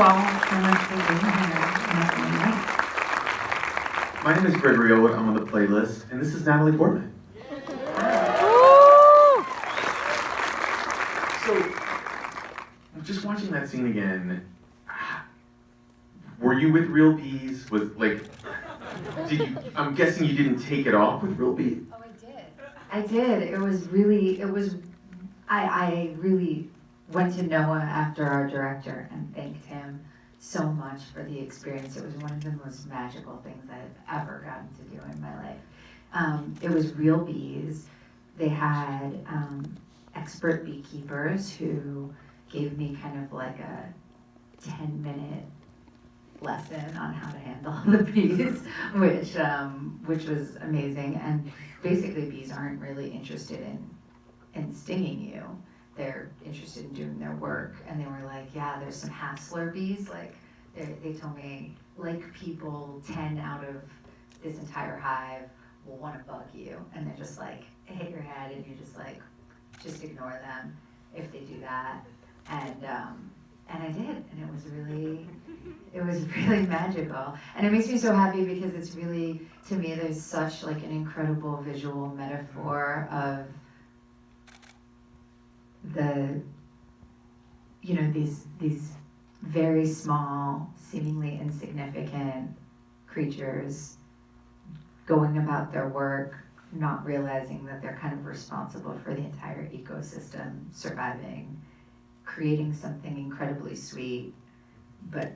all so much for being here. My name is Gregory Owood. I'm on the playlist, and this is Natalie Portman. So, just watching that scene again, were you with real bees? I'm guessing you didn't take it off with real bees. Oh, I did. I really went to Noah after our director and thanked him so much for the experience. It was one of the most magical things I've ever gotten to do in my life. It was real bees. They had expert beekeepers who gave me kind of like a 10-minute lesson on how to handle the bees, which was amazing. And basically, bees aren't really interested in stinging you. They're interested in doing their work. And they were like, yeah, there's some hassler bees. Like they told me, like people, 10 out of this entire hive will want to bug you, and they're just like hit your head, and you just ignore them if they do that. And I did, and it was really magical. And it makes me so happy because it's really, to me, there's such like an incredible visual metaphor of these very small, seemingly insignificant creatures going about their work, not realizing that they're kind of responsible for the entire ecosystem surviving, creating something incredibly sweet, but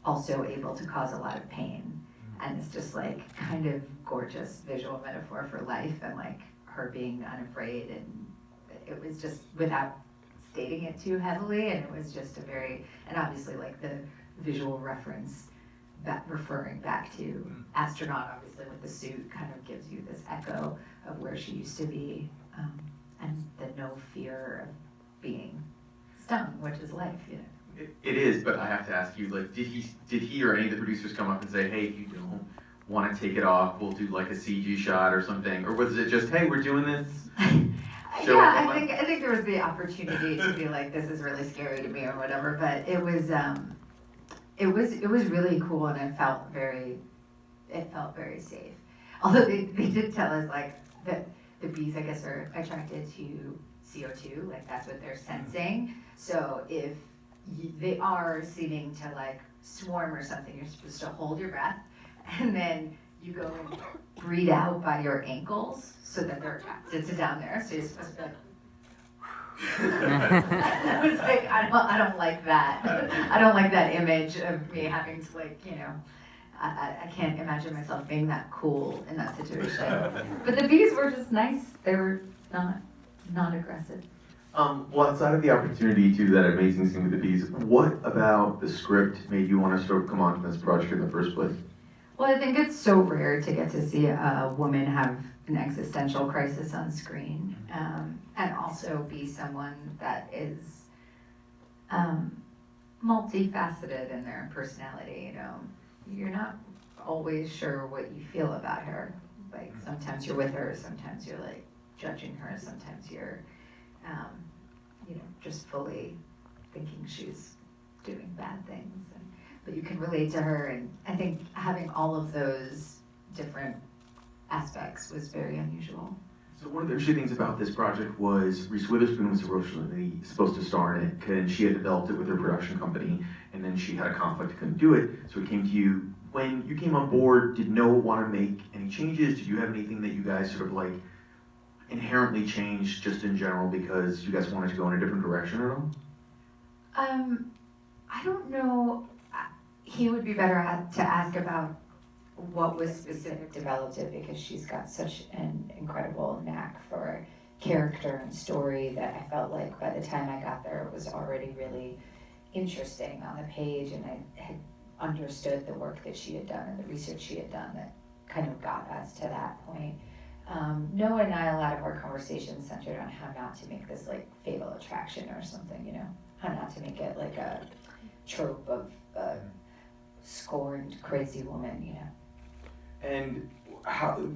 also able to cause a lot of pain. And it's just like kind of gorgeous visual metaphor for life, and like her being unafraid, and it was just without stating it too heavily, and it was just and obviously like the visual reference referring back to astronaut, obviously with the suit, kind of gives you this echo of where she used to be, and the no fear of being stung, which is life, you know. It is, but I have to ask you, like, did he or any of the producers come up and say, hey, if you don't want to take it off, we'll do like a CG shot or something? Or was it just, hey, we're doing this? Yeah, I think there was the opportunity to be like, this is really scary to me or whatever, but it was really cool, and it felt very safe. Although they did tell us like that the bees, I guess, are attracted to CO2, like that's what they're sensing. So if they are seeming to like swarm or something, you're supposed to hold your breath, and then you go and breathe out by your ankles so that they're attracted to down there. So you're supposed to be like, I was like, I don't like that. I don't like that image of me having to like, you know, I can't imagine myself being that cool in that situation. But the bees were just nice. They were not aggressive. Well, outside of the opportunity to do that amazing scene with the bees, what about the script made you want to sort of come on to this project in the first place? Well, I think it's so rare to get to see a woman have an existential crisis on screen, and also be someone that is multifaceted in their personality. You know, you're not always sure what you feel about her. Like sometimes you're with her, sometimes you're like judging her, sometimes you're, you know, just fully thinking she's doing bad things. But you can relate to her, and I think having all of those different aspects was very unusual. So one of the interesting things about this project was Reese Witherspoon was originally supposed to star in it, and she had developed it with her production company, and then she had a conflict, couldn't do it, so it came to you. When you came on board, did Noah want to make any changes? Did you have anything that you guys sort of like inherently changed just in general because you guys wanted to go in a different direction at all? I don't know. He would be better to ask about what was specific developed it, because she's got such an incredible knack for character and story that I felt like by the time I got there it was already really interesting on the page, and I had understood the work that she had done and the research she had done that kind of got us to that point. Noah and I, a lot of our conversations centered on how not to make this like fatal attraction or something, you know, how not to make it like a trope of scorned crazy woman, you know. And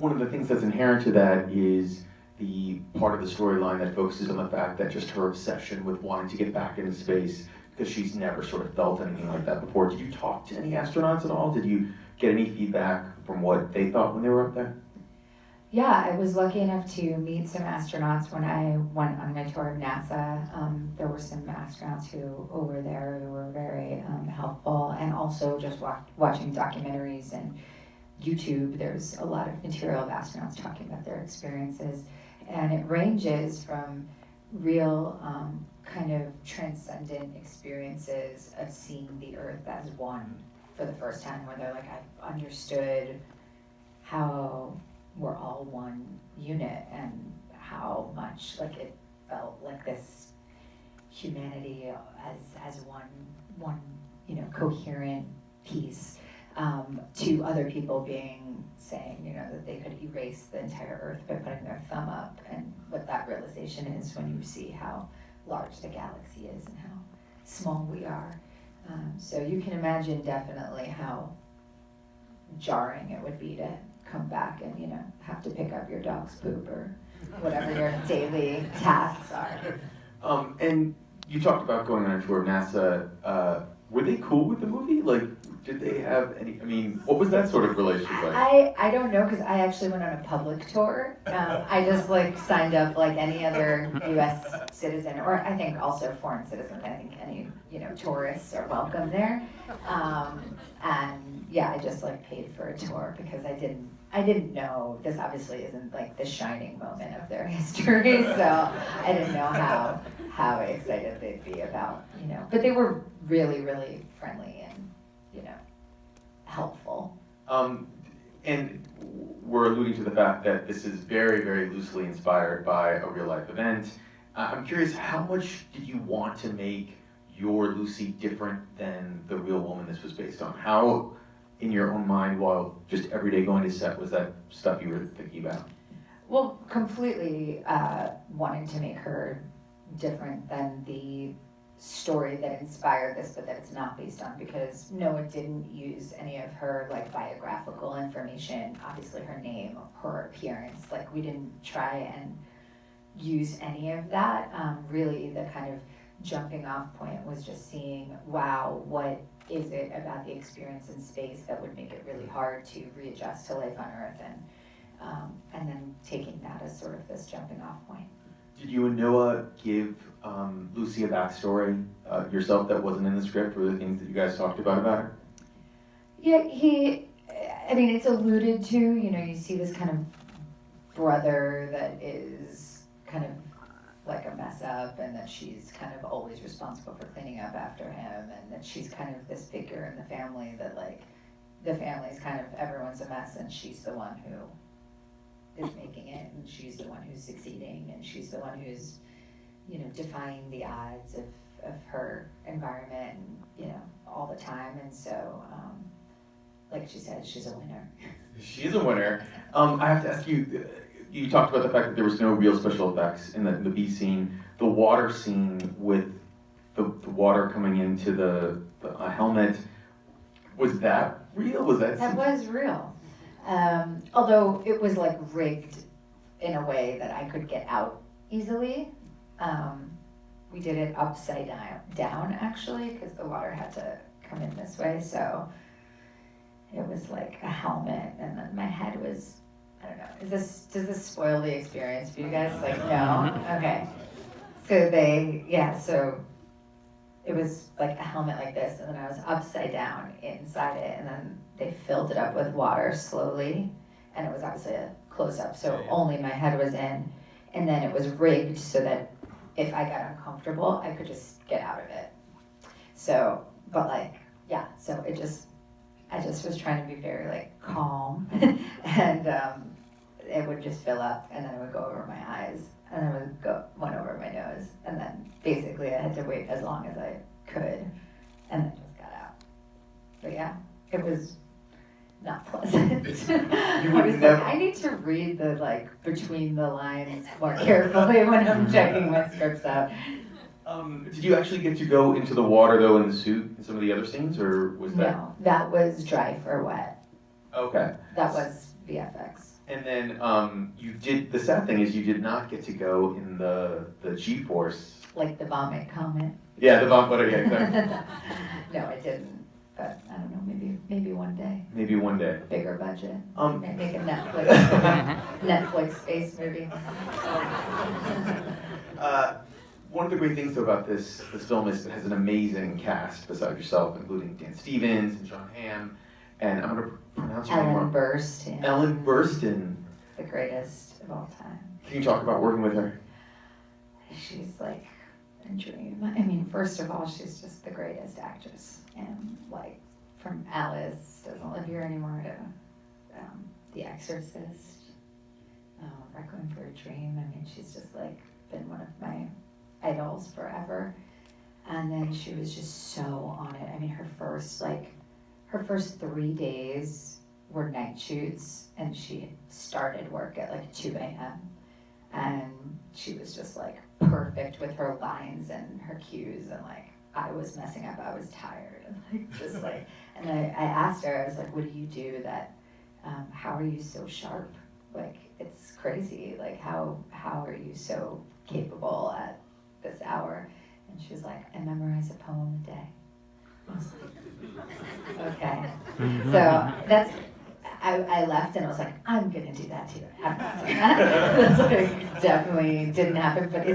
one of the things that's inherent to that is the part of the storyline that focuses on the fact that just her obsession with wanting to get back into space because she's never sort of felt anything like that before. Did you talk to any astronauts at all? Did you get any feedback from what they thought when they were up there? Yeah, I was lucky enough to meet some astronauts when I went on my tour of NASA. There were some astronauts who were there who were very helpful, and also just watching documentaries and YouTube. There's a lot of material of astronauts talking about their experiences, and it ranges from real kind of transcendent experiences of seeing the Earth as one for the first time, where they're like, I've understood how we're all one unit and how much like it felt like this humanity as one coherent piece, to other people saying that they could erase the entire Earth by putting their thumb up, and what that realization is when you see how large the galaxy is and how small we are. So you can imagine definitely how jarring it would be to come back and have to pick up your dog's poop or whatever your daily tasks are. And you talked about going on a tour of NASA. Were they cool with the movie? Like, did they have any? I mean, what was that sort of relationship like? I don't know, because I actually went on a public tour. I just signed up like any other U.S. citizen, or I think also foreign citizens. I think any tourists are welcome there. And yeah, I just paid for a tour because I didn't know, this obviously isn't the shining moment of their history, so I didn't know how excited they'd be about, but they were really, really friendly and, helpful. And we're alluding to the fact that this is very, very loosely inspired by a real life event. I'm curious, how much did you want to make your Lucy different than the real woman this was based on? How, in your own mind, while just every day going to set, was that stuff you were thinking about? Well, completely wanting to make her different than the story that inspired this, but that it's not based on, because no, it didn't use any of her biographical information, obviously her name, her appearance, we didn't try and use any of that. Really the kind of jumping off point was just seeing, wow, what is it about the experience in space that would make it really hard to readjust to life on Earth, and then taking that as sort of this jumping off point. Did you and Noah give Lucy a backstory yourself that wasn't in the script, or the things that you guys talked about her? Yeah, it's alluded to, you see this kind of brother that is kind of like a mess up, and that she's kind of always responsible for cleaning up after him, and that she's kind of this figure in the family that the family's kind of, everyone's a mess, and she's the one who is making it, and she's the one who's succeeding, and she's the one who's defying the odds of her environment, and all the time. And so like she said, she's a winner. She's a winner. I have to ask you, you talked about the fact that there was no real special effects in the bee scene. The water scene with the water coming into the helmet, was that real? That was real. Although it was rigged in a way that I could get out easily. We did it upside down actually, because the water had to come in this way. So it was like a helmet, and then my head was, I don't know. Does this spoil the experience for you guys? No? Okay. So it was like a helmet like this, and then I was upside down inside it, and then they filled it up with water slowly, and it was obviously a close-up, so only my head was in, and then it was rigged so that if I got uncomfortable, I could just get out of it. So, but so I just was trying to be very calm, and it would just fill up, and then it would go over my eyes, and then it would go one over my nose, and then basically I had to wait as long as I could, and then just got out. But yeah, it was not pleasant. I need to read the between the lines more carefully when I'm checking my scripts out. Did you actually get to go into the water though in the suit in some of the other scenes, or was that? No, that was dry for wet. Okay. That was VFX. And then you did, the sad thing is you did not get to go in the G-Force Like the vomit comment. Yeah, the vomit, yeah, exactly. No, I didn't, but I don't know, maybe one day. Maybe one day. Bigger budget. Make a Netflix-based movie. One of the great things though about this film is it has an amazing cast besides yourself, including Dan Stevens and John Hamm, and I'm going to pronounce your name Ellen wrong. Burstyn. Ellen Burstyn. The greatest of all time. Can you talk about working with her? She's like a dream. I mean, first of all, she's just the greatest actress. And like, from Alice, doesn't live here anymore, to The Exorcist, Requiem for a Dream. I mean, she's just like been one of my idols forever. And then she was just so on it. I mean, her first 3 days were night shoots, and she had started work at like 2 a.m. And she was just like perfect with her lines and her cues, and like I was messing up, I was tired, and like just like, and I asked her, I was like, what do you do that, how are you so sharp? Like, it's crazy, like how are you so capable at this hour? And she was like, I memorize a poem a day. I was like, okay. So that's, I left and I was like, I'm gonna do that too. I'm not doing that. That's like, definitely didn't happen, but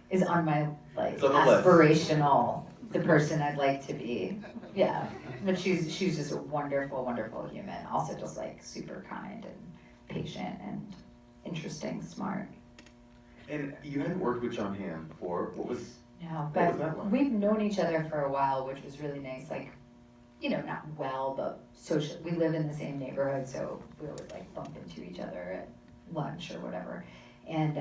is on my like aspirational, the person I'd like to be. Yeah, but she's just a wonderful, wonderful human. Also just like super kind and patient and interesting, smart. And you hadn't worked with John Hamm before. What was No, that but like? we've known each other for a while, which was really nice. Like, you know, not well, but social. We live in the same neighborhood, so we always like bump into each other at lunch or whatever. And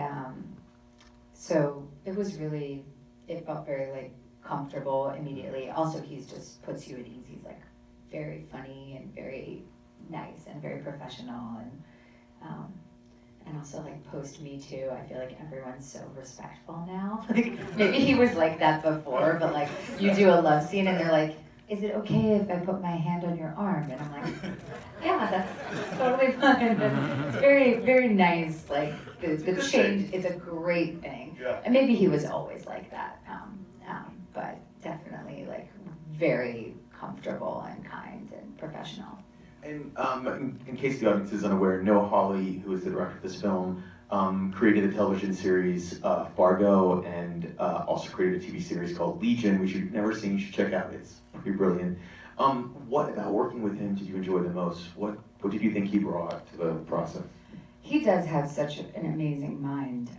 so it was really, it felt very like comfortable immediately. Also, he's just puts you at ease. He's like very funny and very nice and very professional, and also like post Me Too, I feel like everyone's so respectful now. Like maybe he was like that before, but like you do a love scene and they're like, is it okay if I put my hand on your arm? And I'm like, yeah, that's totally fine. And it's very, very nice. Like the change, it's a great thing. Yeah. And maybe he was always like that, but definitely like very comfortable and kind and professional. And in case the audience is unaware, Noah Hawley, who is the director of this film, created the television series Fargo, and also created a TV series called Legion, which you've never seen. You should check out. It's pretty brilliant. What about working with him did you enjoy the most? What did you think he brought to the process? He does have such an amazing mind.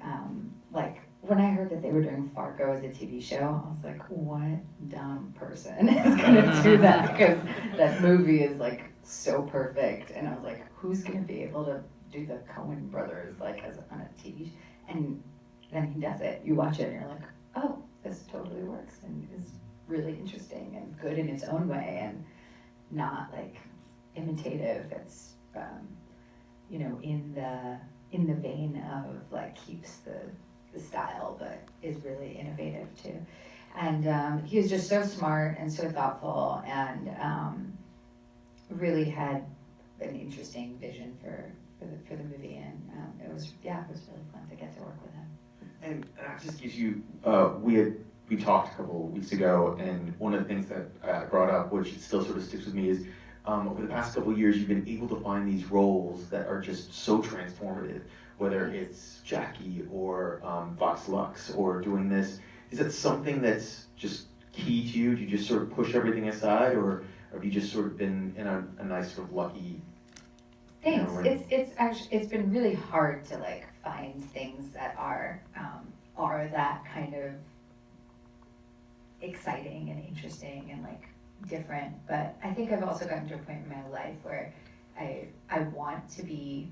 Like, when I heard that they were doing Fargo as a TV show, I was like, what dumb person is gonna do that? Because that movie is like so perfect. And I was like, who's gonna be able to do the Coen brothers like on a TV show? And then he does it. You watch it and you're like, oh, this totally works and is really interesting and good in its own way and not like imitative. It's you know, in the vein of like keeps the style, but is really innovative too. And he was just so smart and so thoughtful, and really had an interesting vision for the movie. And it was really fun to get to work with him. And that just gives you, we talked a couple weeks ago, and one of the things that I brought up, which still sort of sticks with me, is over the past couple of years, you've been able to find these roles that are just so transformative, whether it's Jackie or Vox Lux or doing this. Is that something that's just key to you? Do you just sort of push everything aside, or have you just sort of been in a nice sort of lucky? Thanks. It's been really hard to like find things that are that kind of exciting and interesting and like different. But I think I've also gotten to a point in my life where I want to be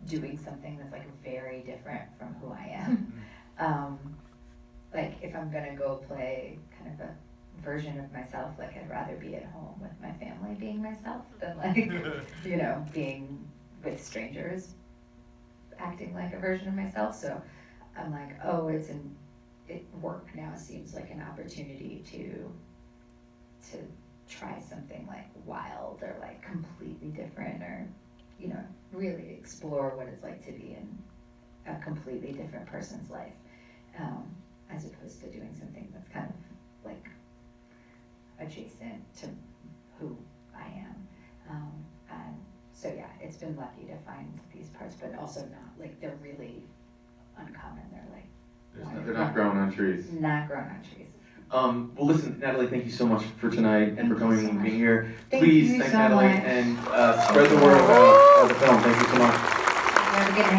doing something that's like very different from who I am. Like if I'm gonna go play kind of a version of myself, like I'd rather be at home with my family being myself than like, you know, being with strangers acting like a version of myself. So I'm like, oh, work now seems like an opportunity to try something like wild or like completely different, or, you know, really explore what it's like to be in a completely different person's life. as opposed to doing something that's kind of like adjacent to who I am. And so yeah, it's been lucky to find these parts, but also not, like, they're really uncommon. They're like, They're not growing on trees. not grown on trees. Well, listen, Natalie, thank you so much for tonight and Thank for you coming so and much. being here. Thank Please you thank so Natalie much. and spread the word about the film. Thank you so much. Have a good night.